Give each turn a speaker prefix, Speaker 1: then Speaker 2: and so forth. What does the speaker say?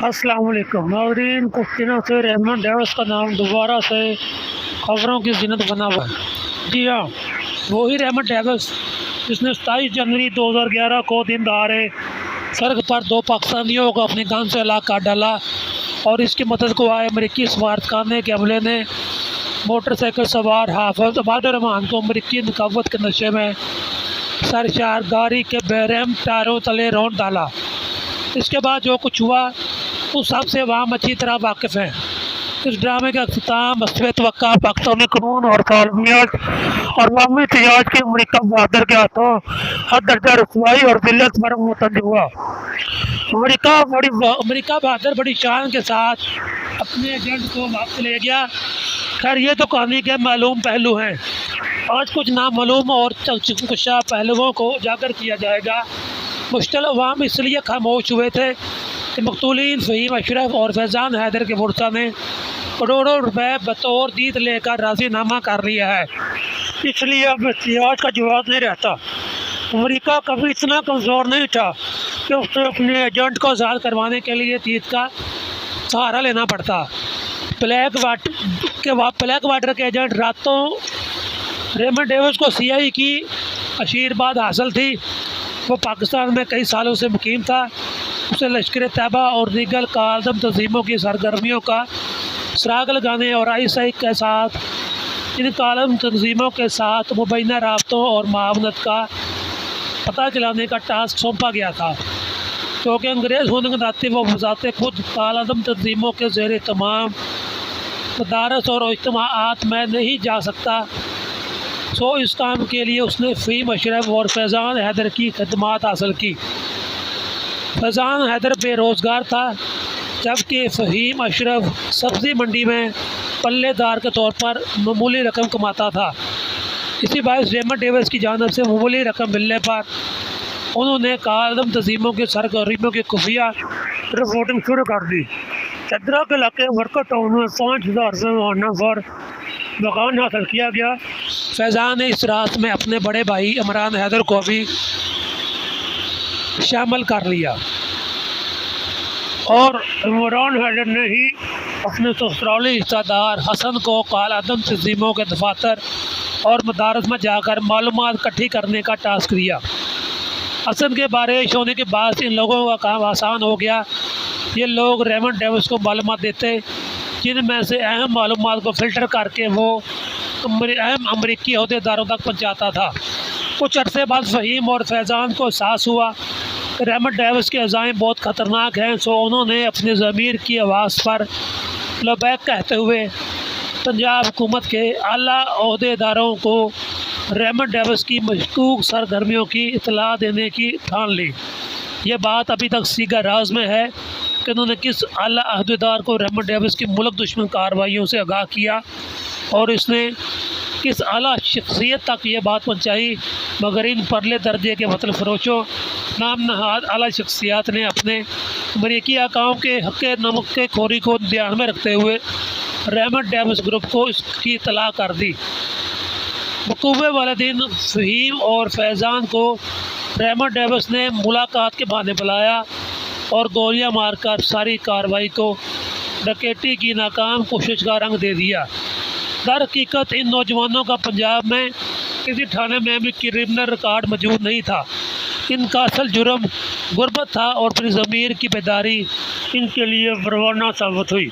Speaker 1: अस्सलाम वालेकुम नाज़रीन। कुछ दिनों से रेमंड डेविस का नाम दोबारा से खबरों की ज़ीनत बना हुआ है। जी हाँ, वही रेमंड डेविस जिसने 27 जनवरी 2011 को दिन दहाड़े सड़क पर दो पाकिस्तानियों को अपनी गन से हलाक कर डाला और इसकी मदद को आए अमरीकी सफारतखाने के अमले ने मोटरसाइकिल सवार हाफिज अबादुर्रहमान को अमरीकी नकाबत के नशे में सरशार गाड़ी के बेरहम टायरों तले रौंद डाला। इसके बाद जो कुछ हुआ उस सब से अवाम अच्छी तरह वाकिफ़ हैं। इस ड्रामे का अख्ताम मसवे तवक्का पाकिस्तानी कानून और सालमियत और अवामी एहतजाज के अमरीका बहादुर के हाथों हर दर्जा रसवाई और जिल्लत पर मुतज हुआ। अमरीका बहादुर बड़ी शान के साथ अपने एजेंट को वापस ले गया। खैर ये तो कहानी के मालूम पहलू हैं। आज कुछ नामालूम और चकचकुशा पहलुओं को उजागर किया जाएगा। मुश्तल अवाम इसलिए खामोश हुए थे कि मकतूलीन फ़हीम अशरफ और फैज़ान हैदर के मुर्सा ने करोड़ों रुपए बतौर दीद लेकर राज़ीनामा कर लिया है, इसलिए अब एहतियाज का जवाब नहीं रहता। अमरीका कभी इतना कमज़ोर नहीं था कि उसे अपने एजेंट को आज़ाद करवाने के लिए दीद का सहारा लेना पड़ता। ब्लैक वाटर के एजेंट रातों रेमंड डेविस को CIA की आशीर्वाद हासिल थी। वो पाकिस्तान में कई सालों से मुकीम था। उसे लश्कर तैयबा और दीगर कादम तंजीमों की सरगर्मियों का सुराग लगाने और ISI के साथ इन कादम तंजीमों के साथ मुबैना राब्तों और मावनत का पता चलाने का टास्क सौंपा गया था। क्योंकि अंग्रेज़ होने के नाते वो बज़ाते खुद कादम तंजीमों के ज़ेर तमाम मदारस और इज्तिमाआत में नहीं जा सकता, सो इस काम के लिए उसने फ़हीम अशरफ और फैज़ान हैदर की खदमात हासिल की। फैज़ान हैदर बेरोज़गार था, जबकि फ़हीम अशरफ सब्ज़ी मंडी में पल्लेदार के तौर पर मामूली रकम कमाता था। इसी बायस रेमंड डेविस की जानिब से मामूली रकम मिलने पर उन्होंने कादम तंजीमों की सरगर्मियों की खुफिया रिपोर्टिंग शुरू कर दी। चदरा के इलाके वर्कर टाउन में 5000 से मारना पर मकान हासिल किया गया। फैज़ान ने इस रात में अपने बड़े भाई इमरान हैदर को भी शामिल कर लिया और इमरान हैदर ने ही अपने ससुराली रिश्तेदार हसन को कालादम तंजीमों के दफातर और मदारस में जाकर मालूमात इकट्ठी करने का टास्क दिया। हसन के बारिश होने के बाद इन लोगों का काम आसान हो गया। ये लोग रेमंड डेविस को मालूमात देते, जिनमें से अहम मालूमात को फ़िल्टर करके वो अहम अमरीकी अहदेदारों तक पहुँचाता था। कुछ अरसे बाद फ़हीम और फैज़ान को एहसास हुआ कि रेमंड डेविस के अज़ाइम बहुत ख़तरनाक हैं, सो उन्होंने अपने ज़मीर की आवाज़ पर लबैक कहते हुए पंजाब हुकूमत के आला अहदेदारों को रेमंड डेविस की मशकूक सरगर्मियों की इतला देने की ठान ली। ये बात अभी तक सीगा राज में है कि उन्होंने किस आला अहदेदार को रेमंड डेविस की मुल्क दुश्मन कार्रवाइयों से आगाह किया और इसने किस आला शख्सियत तक ये बात पहुँचाई, मगर इन परले दर्जे के वतन फरोशों नाम नहाद आला शख्सियात ने अपने अमरीकी आकाओं के हक़ नमक के खोरी को ध्यान में रखते हुए रेमंड डेविस ग्रुप को इसकी इतला कर दी। वकूफ़े वाले दिन फ़हीम और फैज़ान को रेमंड डेविस ने मुलाकात के बहाने बुलाया और गोलियां मारकर सारी कार्रवाई को डकैती की नाकाम कोशिश का रंग दे दिया। दर हकीकत इन नौजवानों का पंजाब में किसी थाने में भी क्रिमिनल रिकॉर्ड मौजूद नहीं था। इनका असल जुर्म गुर्बत था और अपनी ज़मीर की बेदारी इनके लिए परवाना साबित हुई।